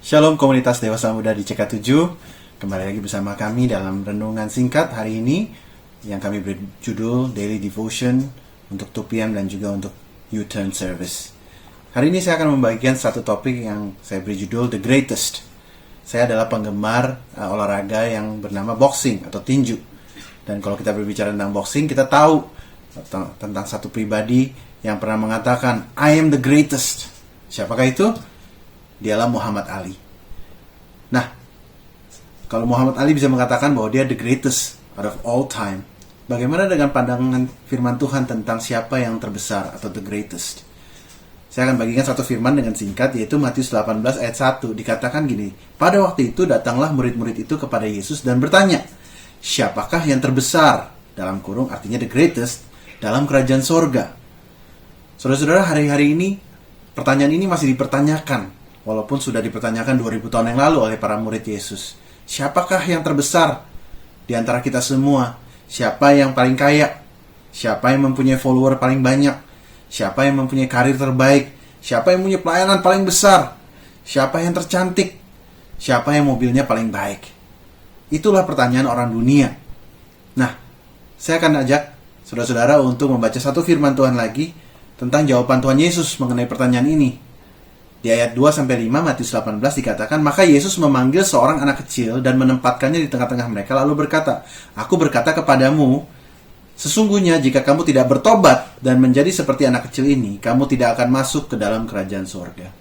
Shalom komunitas Dewasa Muda di CK7. Kembali lagi bersama kami dalam renungan singkat hari ini yang kami beri judul Daily Devotion untuk 2 PM dan juga untuk U-Turn Service. Hari ini saya akan membagikan satu topik yang saya beri judul The Greatest. Saya adalah penggemar olahraga yang bernama boxing atau tinju. Dan kalau kita berbicara tentang boxing, kita tahu tentang satu pribadi yang pernah mengatakan, I am the greatest. Siapakah itu? Dialah Muhammad Ali. Nah, kalau Muhammad Ali bisa mengatakan bahwa dia the greatest out of all time, bagaimana dengan pandangan firman Tuhan tentang siapa yang terbesar atau the greatest? Saya akan bagikan satu firman dengan singkat, yaitu Matius 18 ayat 1. Dikatakan gini, pada waktu itu datanglah murid-murid itu kepada Yesus dan bertanya, siapakah yang terbesar, dalam kurung artinya the greatest, dalam kerajaan sorga? Saudara-saudara, hari-hari ini pertanyaan ini masih dipertanyakan, walaupun sudah dipertanyakan 2000 tahun yang lalu oleh para murid Yesus. Siapakah yang terbesar di antara kita semua? Siapa yang paling kaya? Siapa yang mempunyai follower paling banyak? Siapa yang mempunyai karir terbaik? Siapa yang punya pelayanan paling besar? Siapa yang tercantik? Siapa yang mobilnya paling baik? Itulah pertanyaan orang dunia. Nah, saya akan ajak saudara-saudara untuk membaca satu firman Tuhan lagi tentang jawaban Tuhan Yesus mengenai pertanyaan ini. Di ayat 2-5 Matius 18 dikatakan, maka Yesus memanggil seorang anak kecil dan menempatkannya di tengah-tengah mereka lalu berkata, aku berkata kepadamu, sesungguhnya jika kamu tidak bertobat dan menjadi seperti anak kecil ini, kamu tidak akan masuk ke dalam kerajaan sorga.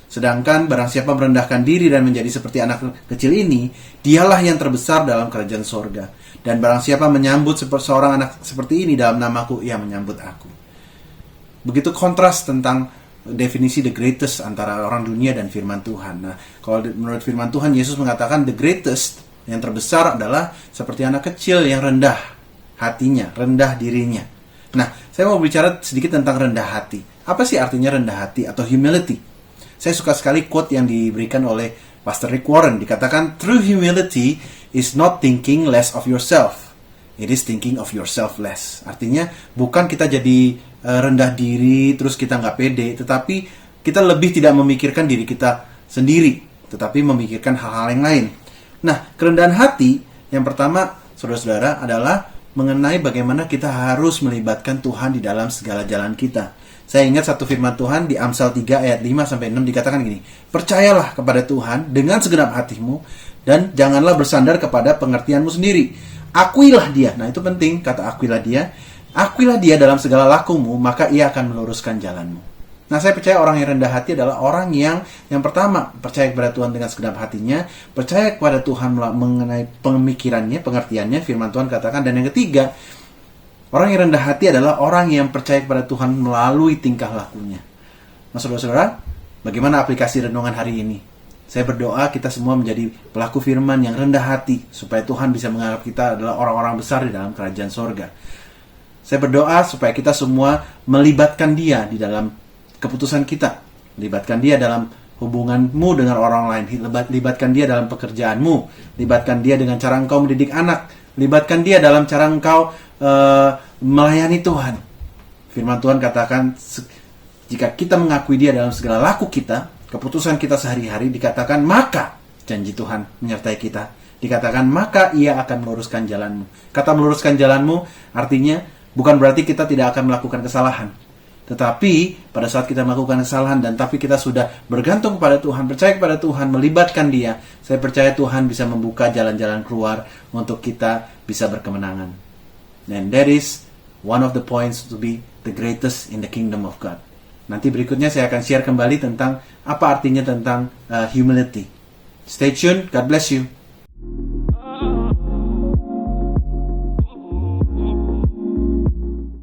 Sedangkan barang siapa merendahkan diri dan menjadi seperti anak kecil ini, dialah yang terbesar dalam kerajaan sorga. Dan barang siapa menyambut seorang anak seperti ini dalam namaku, ia menyambut aku. Begitu kontras tentang definisi the greatest antara orang dunia dan firman Tuhan. Nah, kalau menurut firman Tuhan, Yesus mengatakan the greatest, yang terbesar adalah seperti anak kecil yang rendah hatinya, rendah dirinya. Nah, saya mau bicara sedikit tentang rendah hati. Apa sih artinya rendah hati atau humility? Saya suka sekali quote yang diberikan oleh Pastor Rick Warren. Dikatakan, true humility is not thinking less of yourself. It is thinking of yourself less. Artinya, bukan kita jadi rendah diri, terus kita nggak pede, tetapi kita lebih tidak memikirkan diri kita sendiri, tetapi memikirkan hal-hal yang lain. Nah, kerendahan hati yang pertama, saudara-saudara, adalah mengenai bagaimana kita harus melibatkan Tuhan di dalam segala jalan kita. Saya ingat satu firman Tuhan di Amsal 3 ayat 5-6 dikatakan gini, percayalah kepada Tuhan dengan segenap hatimu, dan janganlah bersandar kepada pengertianmu sendiri. Akuilah dia, nah itu penting, kata akuilah dia. Akuilah dia dalam segala lakumu, maka ia akan meluruskan jalanmu. Nah, saya percaya orang yang rendah hati adalah orang yang pertama, percaya kepada Tuhan dengan segenap hatinya, percaya kepada Tuhan mengenai pemikirannya, pengertiannya, firman Tuhan katakan. Dan yang ketiga, orang yang rendah hati adalah orang yang percaya kepada Tuhan melalui tingkah lakunya. Nah, saudara-saudara, bagaimana aplikasi renungan hari ini? Saya berdoa kita semua menjadi pelaku firman yang rendah hati, supaya Tuhan bisa menganggap kita adalah orang-orang besar di dalam kerajaan sorga. Saya berdoa supaya kita semua melibatkan dia di dalam keputusan kita. Libatkan dia dalam hubunganmu dengan orang lain. Libatkan dia dalam pekerjaanmu. Libatkan dia dengan cara engkau mendidik anak. Libatkan dia dalam cara engkau melayani Tuhan. Firman Tuhan katakan, jika kita mengakui dia dalam segala laku kita, keputusan kita sehari-hari, dikatakan, maka janji Tuhan menyertai kita. Dikatakan, maka ia akan meluruskan jalanmu. Kata meluruskan jalanmu artinya bukan berarti kita tidak akan melakukan kesalahan. Tetapi pada saat kita melakukan kesalahan dan tapi kita sudah bergantung kepada Tuhan, percaya kepada Tuhan, melibatkan dia, saya percaya Tuhan bisa membuka jalan-jalan keluar untuk kita bisa berkemenangan. And that is one of the points to be the greatest in the kingdom of God. Nanti berikutnya saya akan share kembali tentang apa artinya tentang humility. Stay tuned, God bless you.